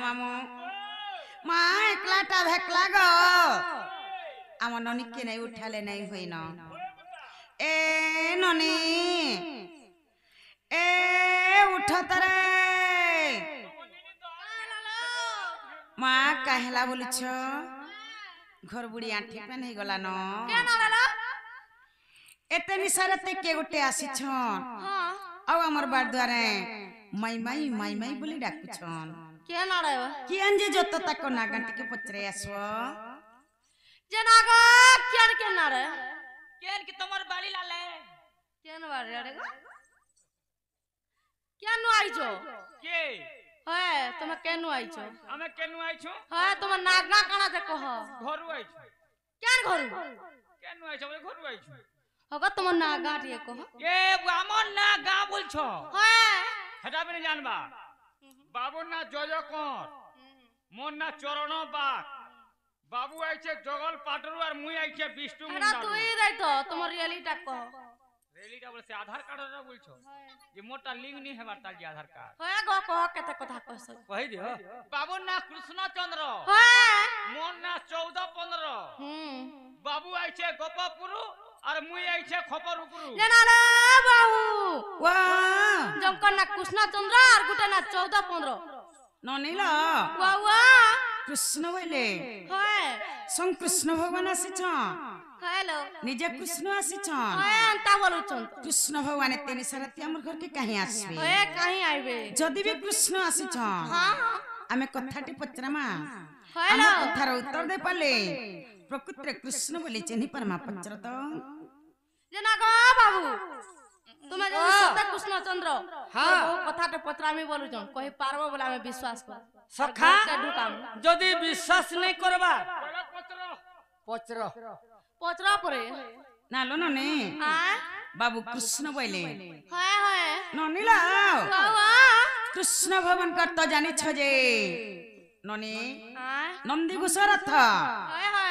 मामू मा एकलाटा भेकला गो आम ननी के नहीं उठाले नहीं हुई न ए ननी ए उठ तरे माँ कहला बोली छ घर बुढ़ी आंठी पे नहीं गला न एते निसारे ते के गुटे आसी छन अब हमर बार द्वारे माई माई माई माई बोली डाकु छन के नाड़े कि अंजे जत तक नागंटी के पचरे आसो जे नागा केन के नाड़े केन की तमर बाली लाले केन बाड़ी रे केन आई छो के है तुम केन आई छो हमें केनु आई छु है तुम नागा काना जे कह घरु आई छु केन घरु केनु आई छु घरु आई छु हगा तुम नागा रे कह ए हमर ना गा बोल छो है हेटा बिन जानबा बाबू ना जय कोर मोर ना चरण बाक बाबू आई छे जगल पाटरू और मुई आई छे विष्णु हेटा मुंडा तुई रे तो तुम रियलिटी कह रेलीटा बोले से आधार कार्ड रे बोल छो जे मोटा लिंक नहीं है ताल जे आधार कार्ड है गो कह केते कथा कहस कहि दियो बाबू ना कृष्ण चंद्र है मोर ना 14 15 बाबू आई छे गोपापुरु और मुई आई छे खपरपुरु लेना रे बाबू वाह जमकर ना कृष्ण चंद्र और गुटे ना 14 15 ननी ला वाह वाह कृष्ण बोले है सं कृष्ण भगवान आसी छन हेलो निजे कृष्ण आसी छन है अंता बोलु छन कृष्ण भगवान एते निसारे हमर घर के कहीं आसबे है कहीं आइबे जदी भी कृष्ण आसी छन हां आमे कथाटी पचरामा हेलो हम कथार उत्तर दे पाले प्रकृति कृष्ण बोली चिन्ही परमा पचर तो जना गो बाबू तुमे जे सत्य कृष्ण चंद्र हां कथाटे पचरामी बोलु छन कहि पारबो बोला में विश्वास कर सखा ढुकाम जदी विश्वास नहीं करबा पचर पचरा परे नालो नने आ बाबू कृष्ण बोले है ननीला वाह वाह कृष्ण भगवान कर तो जानी छ जे ननी आ नंदी घुसरथ है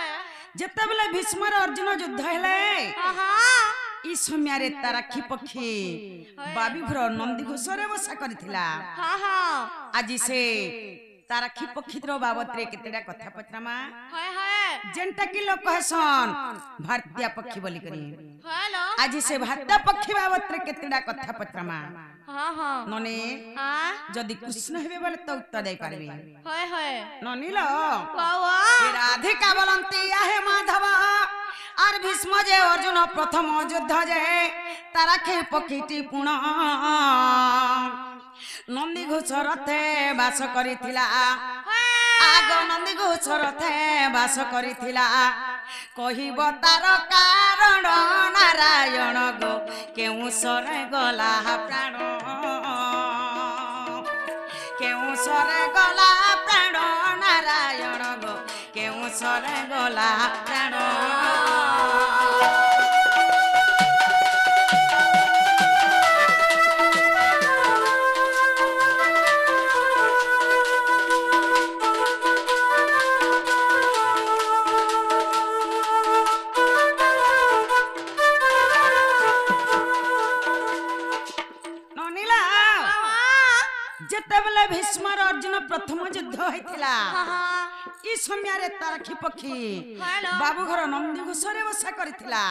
जते बेले भीष्म और अर्जुन युद्ध हेले आहा ई समय रे ताराखी पक्षी बाबी घर नंदी घुसरे बसा करथिला हां हां আজি से ताराखी पक्षी रो बाबत रे केतेडा कथा पचरामा है जेंटा कि लोक कहसन भारतीय पक्षी बोली करी हेलो আজি से भारतीय पक्षी बाबत रे केतेडा कथा पचरामा हां हां नने हां जदि कृष्ण हेबे बोले तो उत्तर दे पारबे है ननी लो वाह वाह राधिका बोलंती आहे माधव आर भीष्म जे अर्जुन प्रथम युद्ध जे ताराखी पक्षीटी पुण नंदी घोषरथे बास करिथिला आग नंदी घोषरथे बास करिथिला कहिब तार कारण नारायण गो केउ सरे गला प्राण केउ सरे गला प्राण नारायण गो केउ सरे गला प्राण भीष्म अर्जुन प्रथम युद्ध होइथिला ई समय रे ताराखी पक्षी बाबू घर नंदी घोषरे बसा करथिला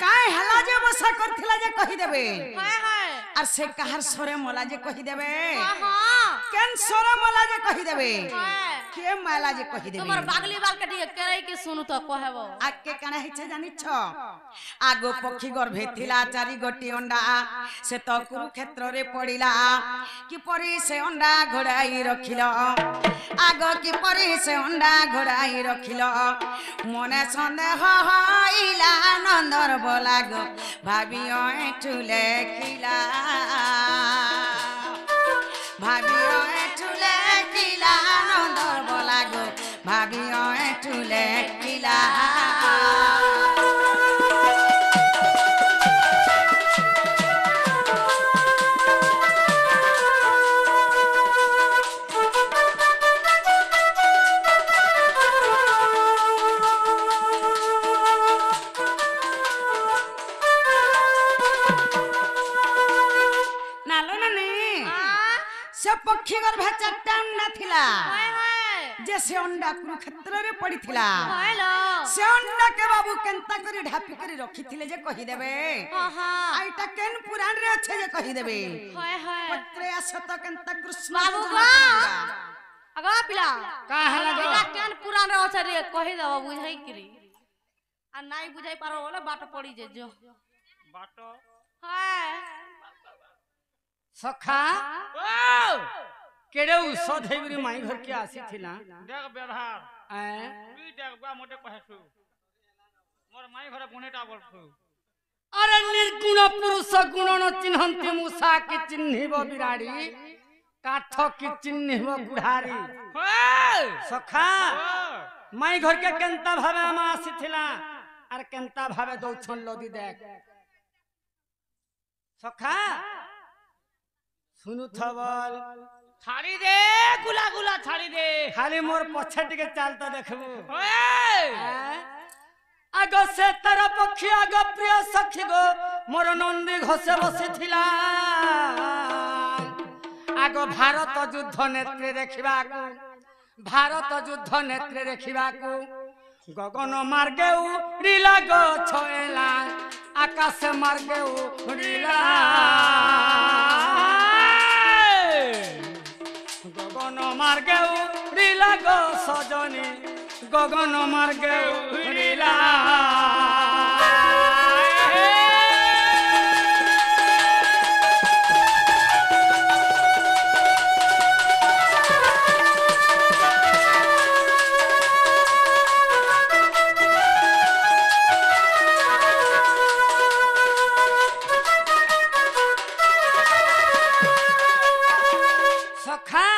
काहे हला जे बसा करथिला जे कहि देबे आर से कहार सरे मला जे कहि देबे केन सरे मला जे कहि देबे के माला जे कहि देबे तोमर बागली बाल के दिए करे के सुनु तो कहबो आके काना हिचे जानि छ आगो पक्षी गर्भे थिला चारि गोटी अंडा से तो कुरुक्षेत्र रे पड़िला कि परी से अंडा घोड़ाई रखिल आगो कि परी से अंडा घोड़ाई रखिल मने संदेह हइला नंदर बोलाग भाबियो एठुले खिला भाबियो एठुले खिला नंदर बोलाग भाबियो एठुले खिला पक्षी गर्भ ନା ଥିଲା हाय हाय जे से अंडा कुरुक्षेत्र रे पड़िथिला हाय लो से अंडा के बाबू केनता करी ढापी करी रखिथिले जे कहि देबे हाँ आइटा केन पुराण रे अच्छे जे कहि देबे हाय हाय पत्रे असत केनता कृष्ण बाबू जना बा कहिला। अगा पिला का हला गो एटा केन पुराण रे अछि रे कहि दब बुझाई करी आ नाही बुझाई पारो बोले बाट पड़ी जे जो बाटो हाय सखा ओ केड़े औषध हेबरी माई घर के आसी थिला देख व्यवहार ए তুই দেখ বা মোটে কহেছু মোর মাই ঘরে গুণেটা বলছু अरे निर्गुण पुरुष गुणन चिन्हन्ति मूषा की चिन्हिब बिराड़ी काठ की चिन्हिब गुढ़ारी सखा माई घर के केंता भावे हम आसी थिला आर केंता भावे दौछन लदी देख सखा सुनु थबल ছাড়ি দে গুলা গুলা ছাড়ি দে खाली मोर पछे टिके चालता देखबू ওই आगो से तारा पक्षी आगो प्रिय सखी गो मोर नंदी घसे बसी थिला आगो भारत युद्ध नेत्री देखिबाकू भारत युद्ध नेत्री देखिबाकू गगन मार्गे उड़िला गो छएला आकाश मार्गे उड़िला गगन मार्गे उड़िला गो सजनी गगन मार्गे उड़िला सखा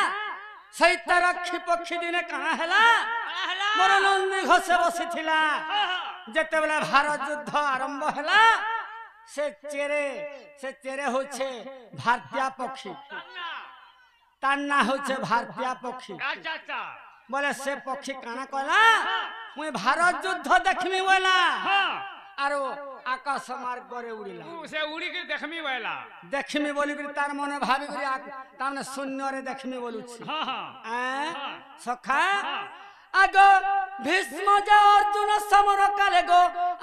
सैता रखी पक्षी दिने कहाँ हैला मोर नंदी घसे बसी थिला जेते बेला भारत युद्ध आरंभ हैला से चेरे होछे भारतीय पक्षी तान्ना होछे भारतीय पक्षी আচ্ছা আচ্ছা बोले से पक्षी काना कहला मुई भारत युद्ध देखमी बोला হ্যাঁ आरो आकाश मार्ग गरे उड़िला तू से उड़ी के देखमी वाला देखमी बोली करी तार मने भाबी करी तामने शून्य रे देखमी बोलुछि हां हां सखा आगो भीष्म जे अर्जुन समर काले गो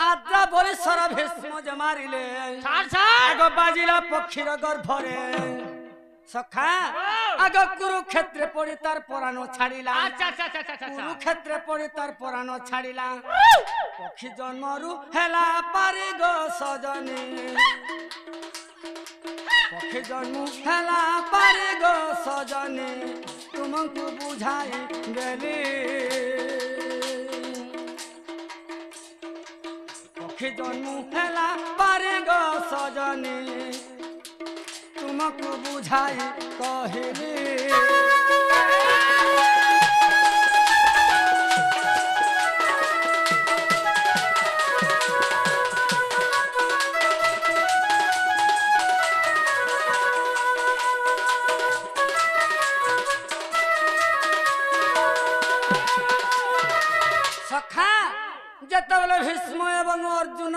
आद्रा बोली सर भीष्म जे मारिले ছাড় ছাড় आगो बाजिला पक्षीर गर्भरे सखा आगो कुरुक्षेत्र पड़ी तार परानो छाड़िला আচ্ছা আচ্ছা আচ্ছা আচ্ছা कुरुक्षेत्र पड़ी तार परानो छाड़िला पक्षी जन्मरु हेला पारी गो सजनी पक्षी जन्म हेला पारी गो सजनी तुमको बुझाई देली पक्षी जन्म हेला पारी गो सजनी तुमको बुझाई कहली सखा जेतबेले भीष्म एवं अर्जुन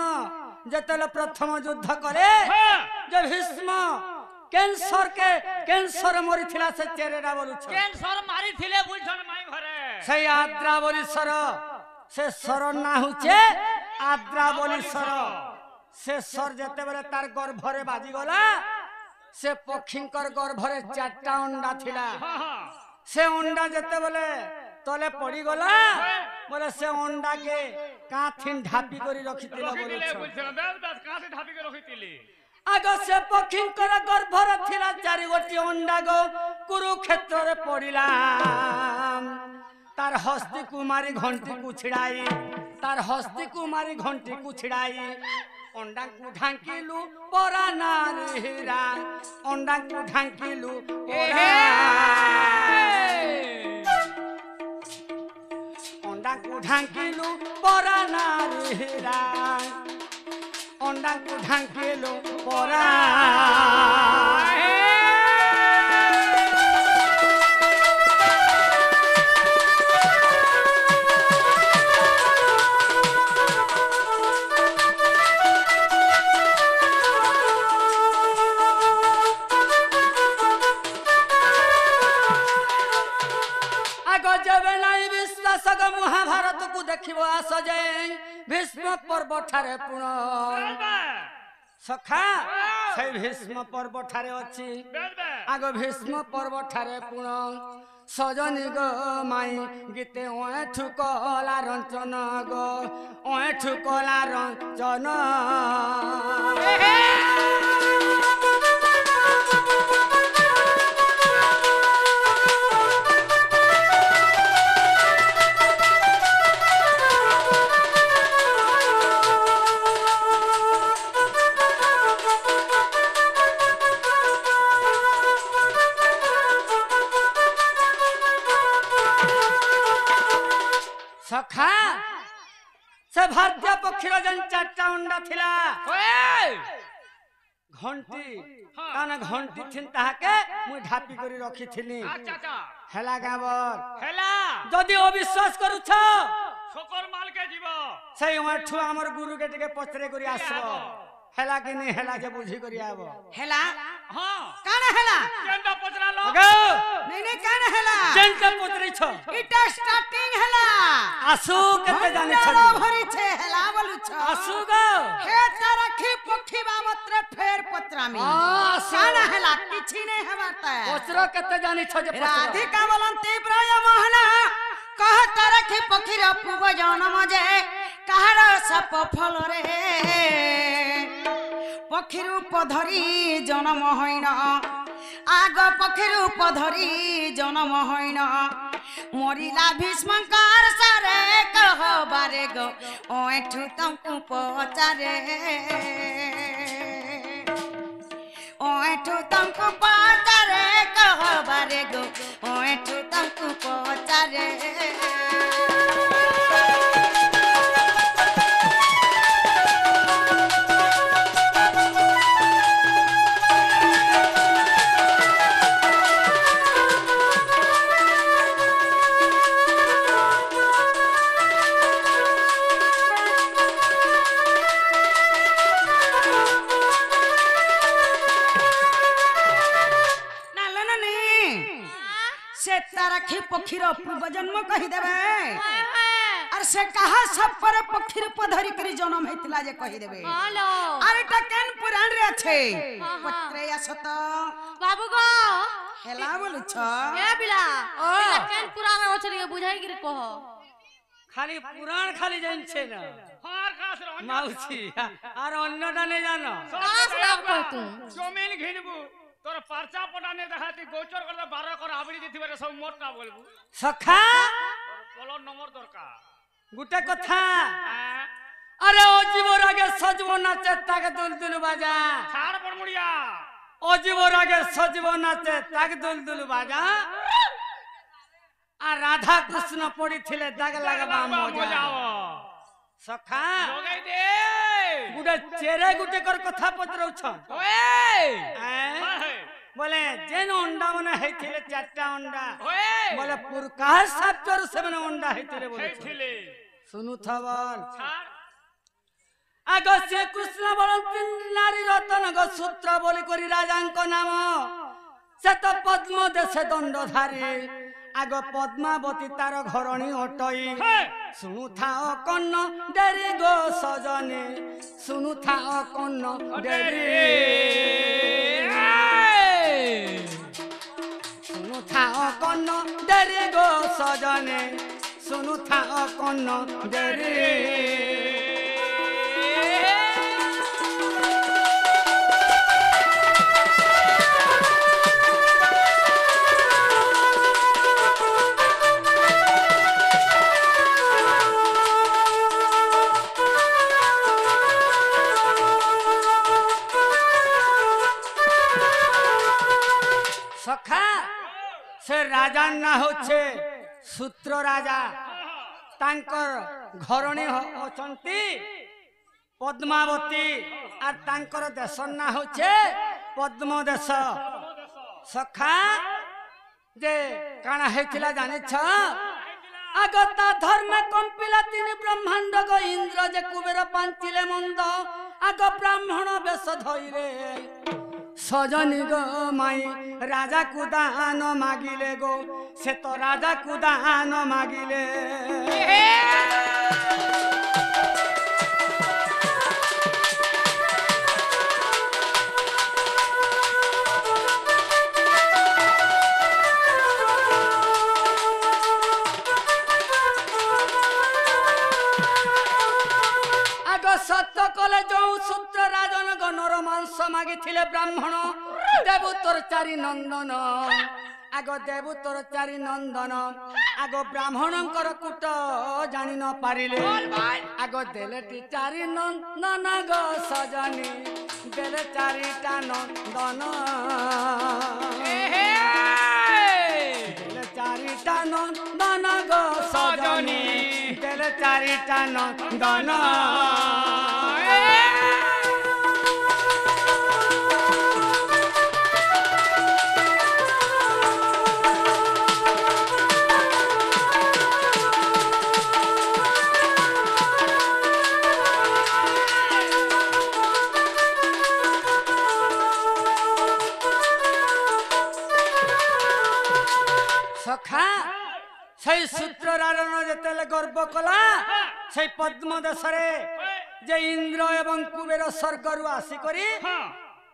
जेतबेले प्रथम युद्ध करे जे भीष्म कैंसर मरी थिला से चेरेरा बोलु छ ক্যান্সার মারি থিলে বুঝছন মাই ঘরে से आद्रा बोली सर से सर ना हुचे आद्रा बोली सर से सर जेतबेले तार गर्भरे बाजी गला से पक्षींकर गर्भरे चारटा अंडा थिला हां हां से अंडा जेतबेले तले पड़ी गला बोले से अंडा के काथिन ढापी करी रखितिला রখি बोलु দিলে छ বুঝছন বেশ বেশ কাছে ঢাপি কে রখি দিলি आगो से पक्षींकर गर्भरे थिला चारि गोटी अंडा गो कुरुक्षेत्र रे पड़िला तार हस्ती कुमारी घंटी को छिड़ाई तार हस्ती कुमारी घंटी को छिड़ाई अंडा को ढांकिलु परा नारीरा अंडा को ढांकिलु अंडा को ढांकिलु परा नारीरा अंडा को ढांकिलु परा आग जब नहीं विश्वास महाभारत को देखिब आस जे भीष्म पर्व ठारे पुण सखा से भीष्म पर्व ठारे अछि आग भीष्म पर्व ठारे पुण सजनी गो माई गीते ओठु कला रंचन गो ओठु कला रंचन सखा से भारतीय पक्षीर जन चारटा अंडा थिला घंटी काना घंटी थिन ताहाके मुई ढापी करी रखी थिली हेला गाबर हेला जदि अविश्वास करूछ शकर माल के जीव सही ओठु हमर गुरु के टिके पचरे करी आसबो हेला कि नहीं हेला जे बुझी करी आबो हेला हां काना हेला केंदा पचरा लो नहीं नहीं काना हेला जेंटा पचरे छ इटा स्टार्टिंग हेला आसु केते जाने छ भरी छे हेला बोलु छ आसु गो हे तरखी पक्षी बाबत्रे फेर पत्रामी काना हेला किछि नहीं हेबाता पचरो केते जाने छ जे राधिका बोलंती ब्रय मोहना कह तरखी पक्षी रे पूर्व जन्म जे कहार सप फल रे पक्षी रूप धरी जन्म होइन आग पक्षी रूप धरी जन्म होइन मरिला भीष्मकार सारे कह बारे गो ओठु तंकु पचारे ओठु तंकु पचारे कह बारे गो ओठु तंकु पचारे तारखी पक्षीर पूर्व जन्म कही देबे और से कहा सब पर पक्षीर पधरी करी जन्म हेतिला जे कही देबे हेलो अरे टा केन पुराण रे छे पत्रे असत बाबू गो हेला बोलु छ ए बिला बिला केन पुराण ओछली के बुझाई गिर कह खाली पुराण खाली जान छे ना हार खास रो माउसी आर अन्यटा नहीं जानो कास नाम कह तू जमीन घिनबू तोर पर्चा पटाने देखाती गोचर करते 12 कर आबड़ी दिथिबे रे सब मोटा बोलबू सखा कलर नंबर दरकार गुटे कथा अरे ओ जीवर आगे सजबो नाचे ताके दुलदुल बाजा छाड़ पड़ मुड़िया ओ जीवर आगे सजबो नाचे ताके दुलदुल बाजा आ राधा कृष्ण पड़ी थिले दाग लागबा मजा सखा लगाई दे गुटे चेरे गुटे कर कथा पत्रौ छ ओए बोले जेन अंडा मने हेथिले चारटा अंडा ओए बोले पुरकाश साप्तर से मने अंडा हेथिले बोले हेथिले सुनु थवन छाड़ आगो से कृष्ण बोलंती नारी रतन गो सूत्र बोली करी राजांक नाम से तो पद्म देशे दंडधारी आगो पद्मावती तार घरणी अटई सुनु थाओ कन्न डेरी गो सजने सुनु थाओ कन्न डेरी सुनु थाओ कन्न डेरी गो सजने सुनु थाओ कन्न डेरी सखा से राजा ना होछे सूत्र राजा तांकर घरणी अछंती पद्मावती आ तांकर देश ना होछे पद्म देश सखा जे काना हेतिला जाने छ आगता धर्म कंपिला तीन ब्रह्मांड गो इंद्र जे कुबेर पांचिले मंद आग ब्राह्मण बेश धइरे সজনী গো মাই রাজা কুদান মাগিলে গো সে তো রাজা কুদান মাগিলে সত্য কলে যৌ সূত্র রাজন গণর মাংস মাগিছিলে ব্রাহ্মণ দেবু তোর চারি নন্দন আগ দেবু তোর চারি নন্দন আগ ব্রাহ্মণঙ্কর কূট জানি ন পারিলে আগ দেলেটি চারি নন্দন গো সজনী দেলে চারিটা নন্দন দেলে চারিটা নন্দন গো সজনী দেলে চারিটা নন্দন সখা সেই সূত্ররারণ যেতেলে গর্ব কলা সেই পদ্ম দেশরে যে ইন্দ্র এবং কুবের স্বর্গরু আসিকরি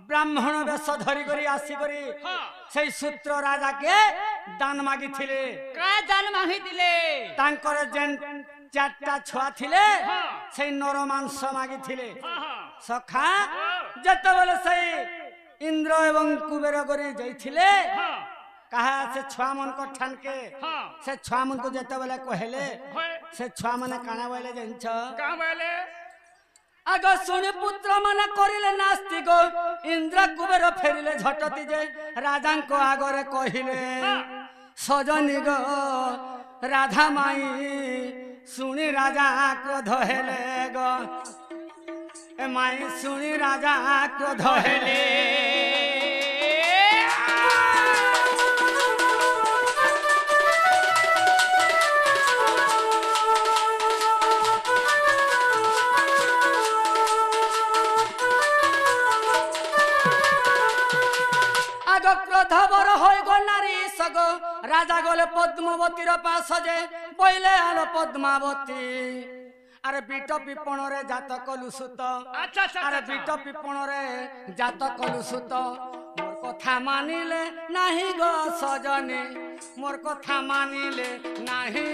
ব্রাহ্মণ বেশ ধরি করি আসিকরি সেই সূত্র রাজাকে দান মাগিছিলে দান মাগিଥିଲେ তাঙ্কর যেন চারটা ছুয়া থিলে সেই নর মাংস মাগিছিলে সখা যেতবেলে সেই ইন্দ্র এবং কুবের করি যাইছিলে কাহা সে ছুয়া মন को ठान के से छुआ मन को जेते बेले कहले से छुआ माने काना बोले जंछ का बोले आग सुनि पुत्र माने करिले नास्ति गो इंद्र कुबेर फेरिले झटती जे राजा को आगरे कहिले सजनी गो राधा माई सुनि राजा क्रोध हेले गो ए माई सुनि राजा क्रोध हेले क्रोध बर हो नारी सग राजा गले पद्मवतीर पास जे पहिले आलो पद्मावती अरे बीट पिपण रे जात कलु सुत अरे बीट पिपण रे जात कलु सुत मोर कथा मानिले नाही गो सजनी मोर कथा मानिले नाही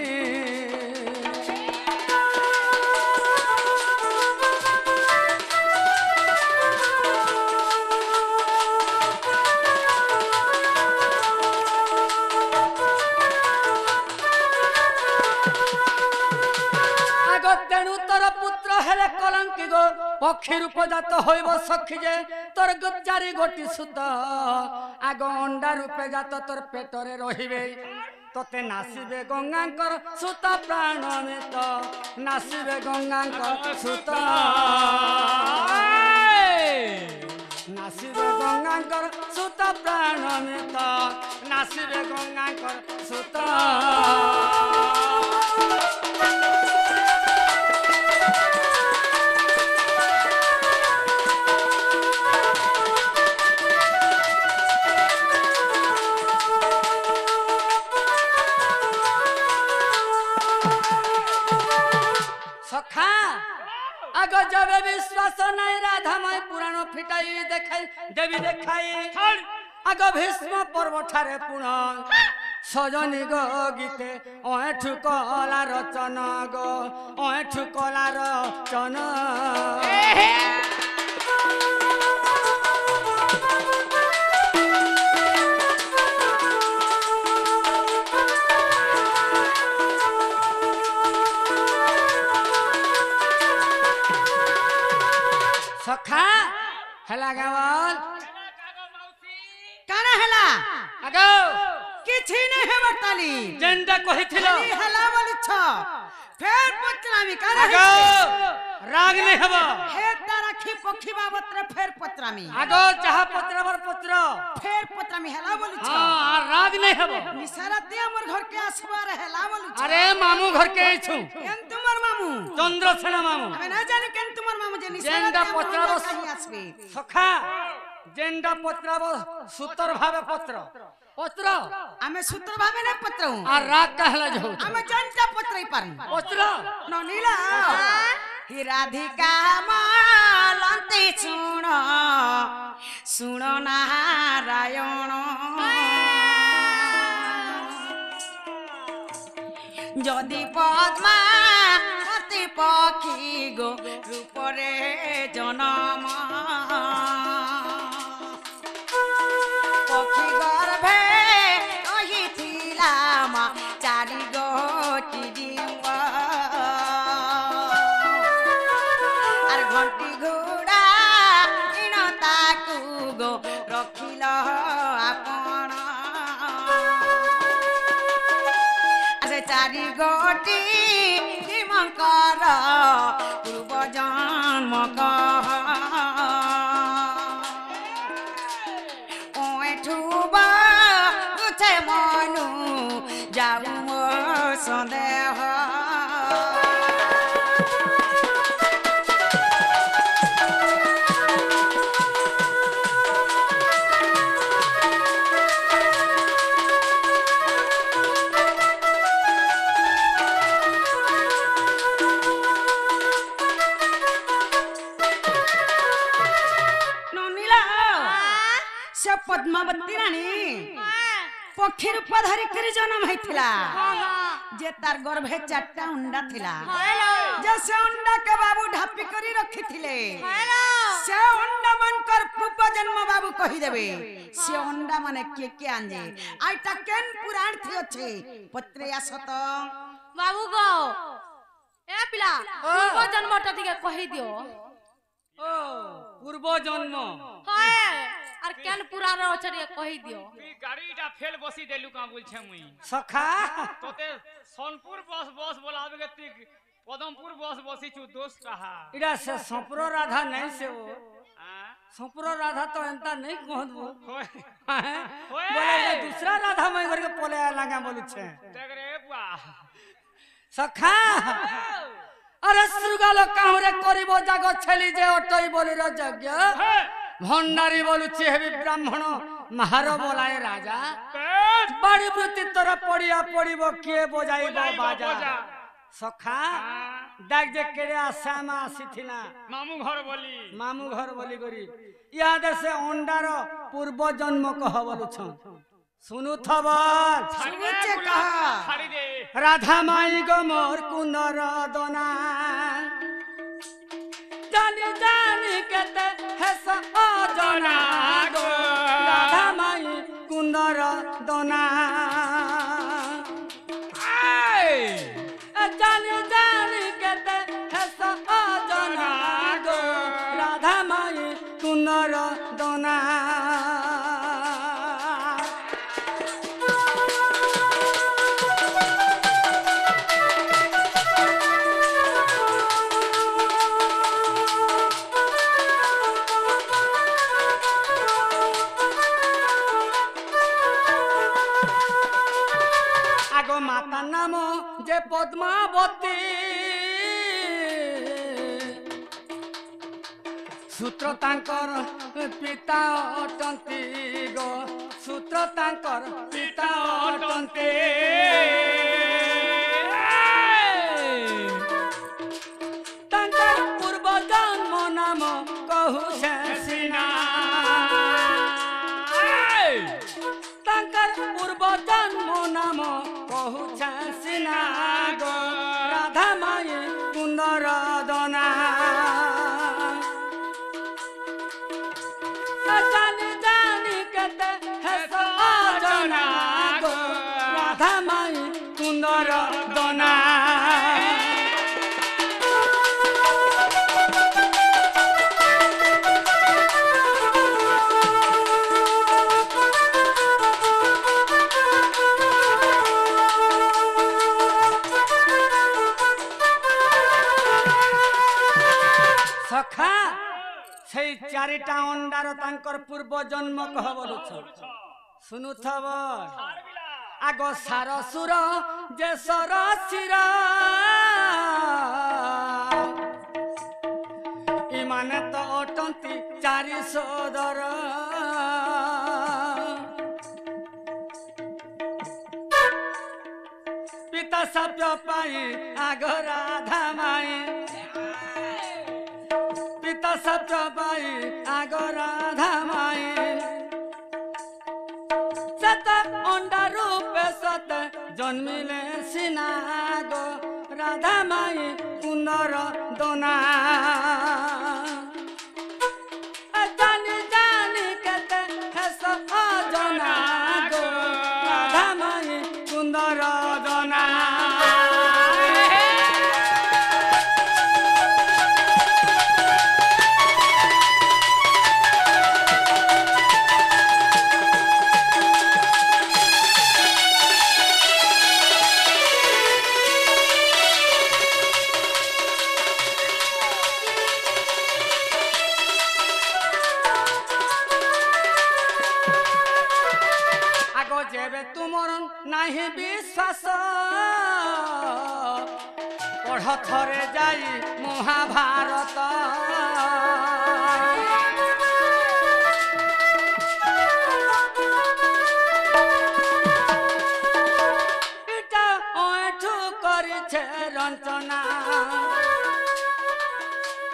कलंकी गो पक्षी रूप जात होइब सखी जे तोर चारि गोटी सुत आग अंडा रूपे जात तोर पेटरे रहिबे तोते नासिबे गंगांकर सुत प्राण मित नासिबे गंगांकर सुत नासिबे गंगांकर सुत प्राण मित नासिबे गंगांकर सुत सखा आग जब विश्वास नहीं राधा माई पुराण फिटाई देखाई देवी देखाई आग भीष्म पर्व ठारे पुण सजनी गो गीते ओठु कला रचन गो ओठु कला रचन सखा हेला गावल काना हेला आगो किछि नै हेबा ताली जेंडा कहिथिलो हेला बोलछ फेर पत्रामी काना आगो राग नै हेबा हे ताराखी पक्षी बाबत रे फेर पत्रामी आगो चाह पत्रवर पत्र फेर पत्रामी हेला बोलछ हां राग नै हेबा निसारते हमर घर के आसबार हेला बोलछ अरे मामू घर के छु केन तुमर मामू चंद्रसेना मामू अबे ना जाने केन तुमर मामू जे जेंडा पत्रवर कहीं आसबे सखा जेंडा पत्राब सूतर भावे पत्र पत्र आमे सूत्र भावे ना पत्र आ राग कहला जो आमे जनता पत्र ही पारन पत्र ननीला ही राधिका मालंते सुण नारायण जदि पद्मा अति पक्षी गो रूपरे जनम पक्षी गर्भे रहिथिला मा चारि गोटी डिम्ब आर घंटी घोड़ा ताकू गो रखिल आपण से चारि गोटी हिमकर पूर्व जन्म कह छे मनु जाऊ मो सन्देह पद्मावती रानी पक्षी रूप धरी कर जन्म होइथिला जे तार गर्भे 4टा अंडा थिला जे से अंडा के बाबू ढापी करी रखिथिले से अंडा मनकर पूर्व जन्म बाबू कहि देबे से अंडा माने के आंजे आइटा केन पुराण थी अछि पत्रे आसत बाबू गो ए पिला पूर्व जन्म टटिके कहि दियो ओ पूर्व जन्म हाय আর কেন পুরানো অচরে কই দিও তুই গাড়িটা ফেল বসি দেলু কা বলছে মুই সখা তোতে সোনপুর বস বস বলাবে গে তুই পদমপুর বস বসিছু দোস্ত কাহা इडा से संप्रो राधा नहीं से वो संप्रो राधा तो एंता नहीं कहबो होय बोले ये दूसरा राधा मैं करके पोले लगा बोलु छे देख रे बुआ सखा अरे सुगालो काहुरे करिबो जागो छेली जे ओटई बोली रो यज्ञ भंडारी बोलुची हेबी ब्राह्मण महार बोलाए राजा बड़ी वृत्ति तोरा पड़िया पड़िबो किए बजाइबो बाजा सखा डाक जे केड़े श्यामा आसीथिला मामू घर बोली गरी याद से अंडार पूर्व जन्म कह बोलुछ सुनु थबर सुनुचे कहा राधा माई गो मोर कुंदर दना जानी जानी केते हेस अजना गो राधा माई कुंदर दना जानी जानी केते हेस अजना गो राधा माई कुंदर दना माता नाम जे पद्मावती सूत्र तांकर पिता अटंती गो सूत्र तांकर पिता अटंती तांकर पूर्व जन्म नाम कहू छे सिना तांकर पूर्व जन्म नाम कहू सिना गो राधा माई कुंदर दना जानी जानी केते हेस अजना गो राधा माई कुंदर दना सखा से 4टा अंडार तांकर पूर्व जन्म कह बोलुछ सुनु थबर आग सार सुर जे सर सिरा इमाने तो अटंती 4 सदर पिता सत्य पाई आग राधा माई पिता सत्य पाई आग राधा माई सत अंडा रूप सत जन्मिले सिना गो राधा माई पुनर दोना जानी जानी कहते है सब जना गो राधा माई सुंदर दोना जेबे तुमर नाही विश्वास पढ़ थरे जाई महाभारत इटा ओठू करिछे रंचना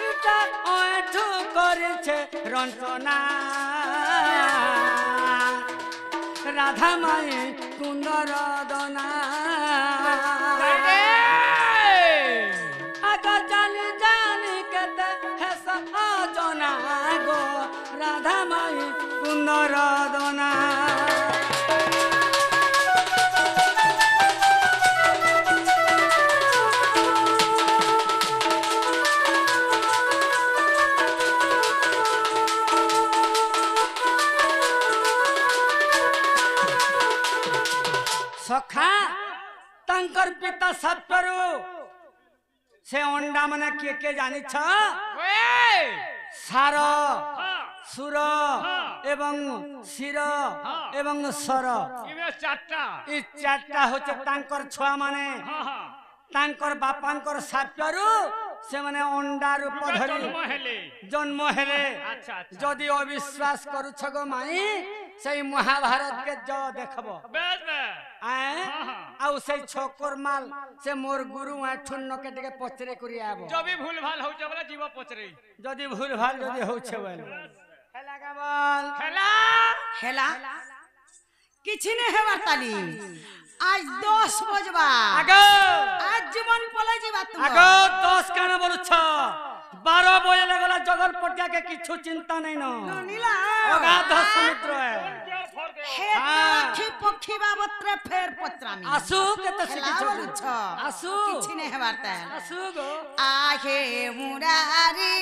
इटा ओठू करिछे रंचना राधा माई कुंदर दोना आग जानी जानी कहते है जना गो राधा माई कुंदर दोना सखा तांकर पिता सत्परु से अंडा माने के जानि छ सार सुर एवं शिर एवं सर ई चारटा होचे तांकर छुआ माने तांकर बापांकर सत्परु से माने अंडा रूप धरि जन्म हेले जदि अविश्वास करू छगो माई से महाभारत के जो देखबो आउ से छोकर माल से मोर गुरु ठुन्न के टिके पचरे करी आबो जबी भूल भाल हो जबला जीव पचरे जदि भूल भाल जदि हो छे बोल खेला का बोल खेला हेला किछि ने हेवा ताली आज 10 बजबा आगो आज जीवन पले जीवा तुम आगो 10 काना बोलु छ 12 बजे लगला जगल पटिया के किछु चिंता नहीं न नीला अगाध समुद्र है हे पक्षी पक्षी बाबत्रे फेर पत्रामी आसु के त खेलावलु सिखि छ आसु किछि ने हेवा ताल आसु गो आहे मुरारी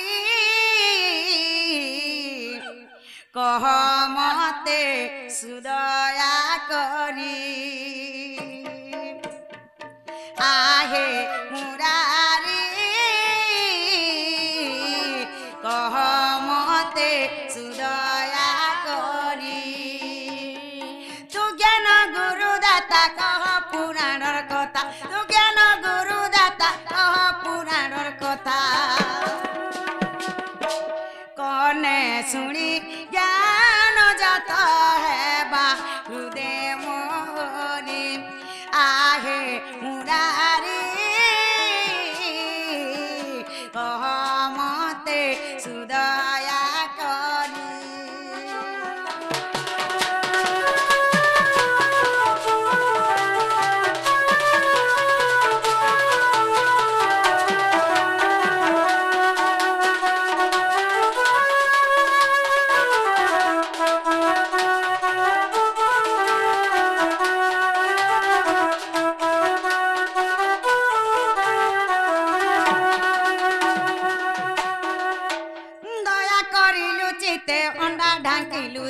कह मते सुदया करी आहे मुरारी कह मते सुदया करी तू ज्ञान गुरुदाता कह पुराणर कथा तू ज्ञान गुरुदाता कह पुराणर कथा कने सुनी ज्ञान जाता है बा हृदय मोहनी आहे मुरारी कह मते सुदया करी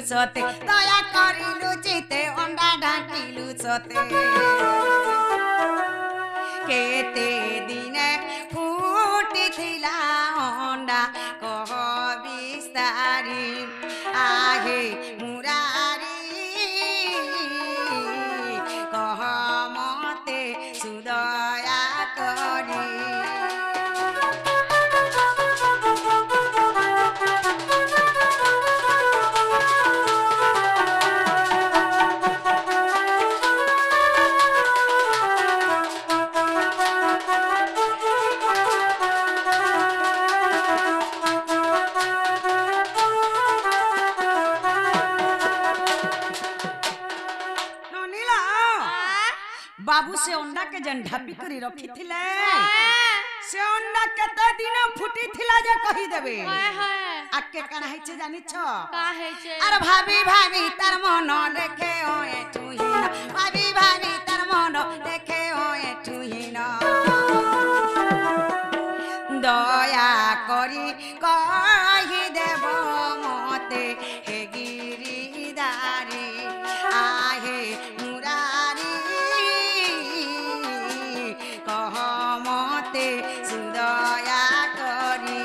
सते दया करिलु चिते अंडा ढाकिलु सते केते दिने फूटी थिला अंडा कह विस्तारी आहे मुरारी कह मते सुदया करी बाबू से अंडा के जन ढापी करी रखी थिले से अंडा केते दिन फुटी थिला जे कहि देबे हाय हाय आके काना हैचे जानि छ का है छे अरे भाभी भाभी तार मन देखे ओए तुहिना भाभी भाभी तार मन देखे ओए तुहिना दया करी कहि देब मते हे गिरिधारी आहे मुरारी कह मते दया करी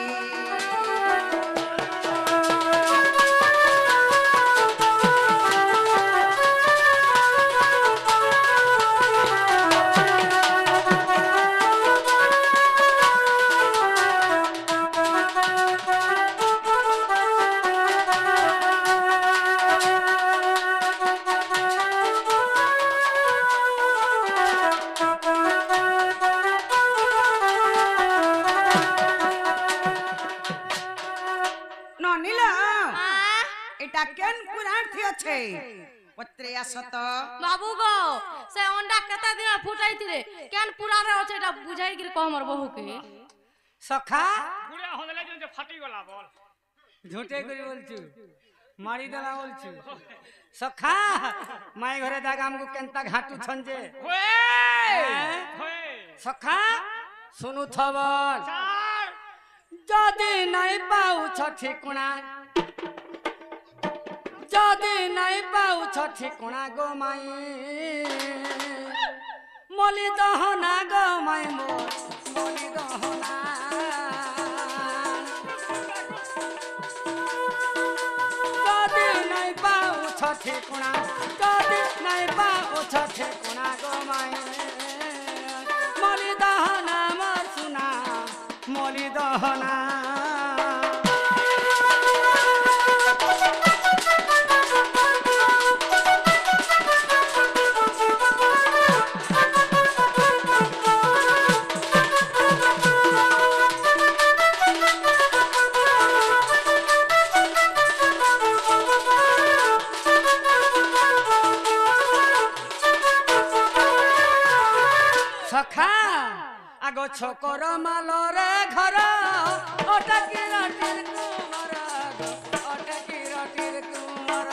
এটা কেন পুরাণ থিয়েছে পত্রে আসত बाबू गो से अंडा कता दिन फुटाई थिले केन पुरारे होचे এটা বুঝাই গির কো हमर बहू के सखा বুড়া হলে যে ফাটি গলা বল झूठे करी बोलछु मारी देला बोलछु सखा माय घरे दागा हमको केनता घाटू छंजे होए सखा सुनु थबर चार जदि नहीं पाऊ छ ठिकुणा जदि नहीं पाऊ छ ठिकुणा गो माई मली दहना गो माई मोर मली दहना जदि नहीं पाऊ छ ठिकुणा जदि नहीं पाऊ छ ठिकुणा गो माई मली दहना मोर सुना मली दहना सखा आगो छोकर मालरे घर अटकी रटिर कुमर अटकी रटिर कुमर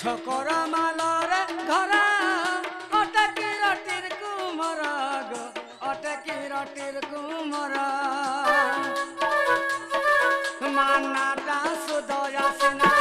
छोकर मालरे घर अटकी रटिर कुमर अटकी रटिर कुमर मानाटा सुदया सिना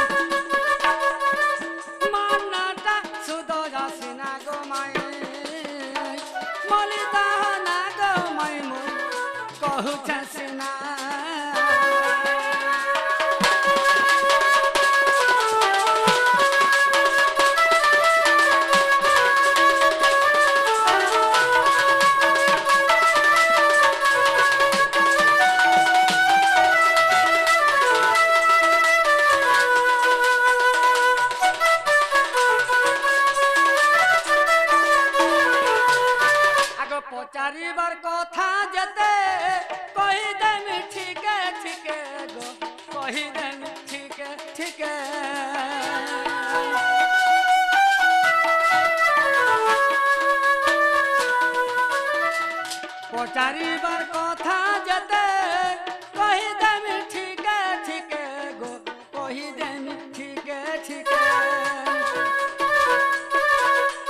चारिबार कथा जते कहि देमी ठीके ठीके गो कहि देमी ठीके ठीके चारिबार कथा जते कहि देमी ठीके ठीके गो कहि देमी ठीके ठीके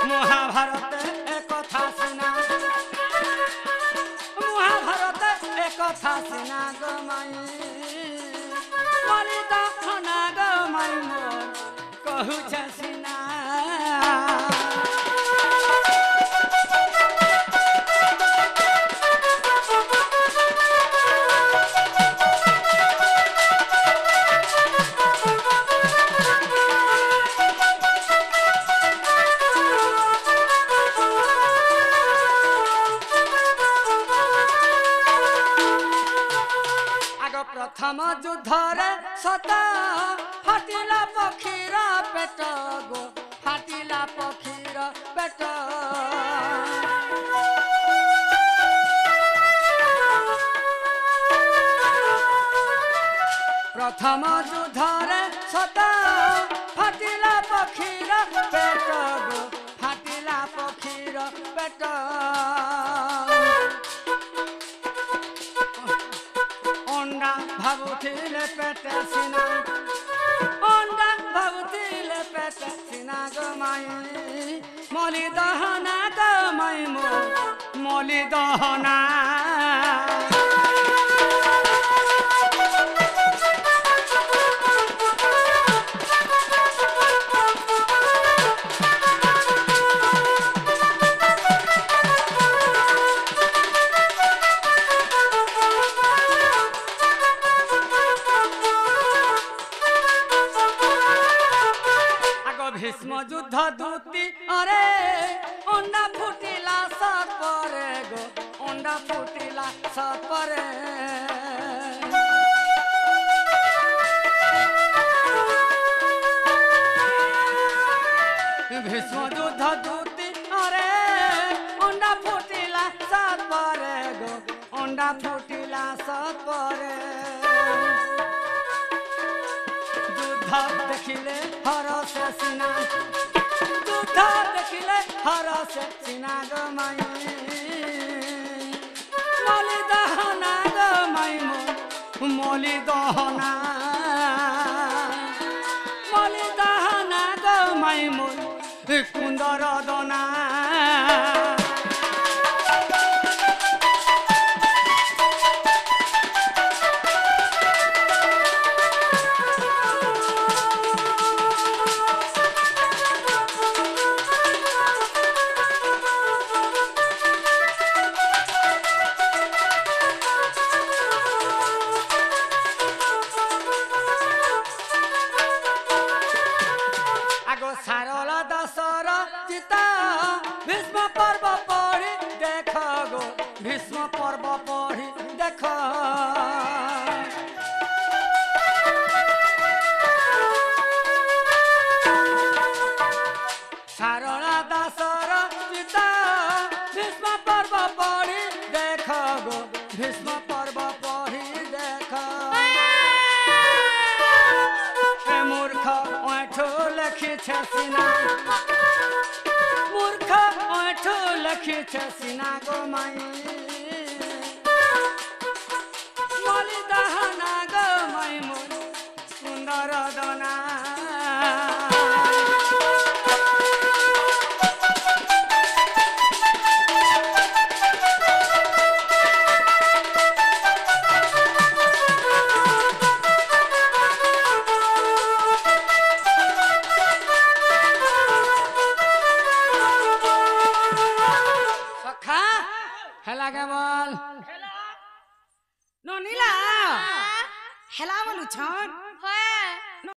महाभारत एक कथा सुना कथा सिना गो माई मरी दखना गो माई मोर कहू छ सिना प्रथम युद्धरे सत हटिला पक्षीर पेट गो हटिला पक्षीर पेट प्रथम युद्धरे सत माई मली दहना गो माई मली दहना भीष्म युद्ध दूती अरे अंडा फुटिला सपरे गो अंडा फुटिला सपरे भीष्म युद्ध दूती अरे अंडा फुटिला सपरे गो अंडा फुटिला सपरे देखिले हरस सीना युद्ध देखिले हरस सीना गो माई मली दहना गो माई मली दहना गो माई कुंदर दना सारल दशर चिता भीष्म पर्व पढ़ी देख गो भीष्म पर्व पढ़ी देख सारल दशर चिता भीष्म पर्व पढ़ी देख गो भीष्म पर्व पढ़ी देख मूर्ख ओठो लखी सीना मूर्ख ओठो लखी सीना गो माई मली दहना गो माई सुंदर दना हेला के बोल ननीला हेला बोलू छन होए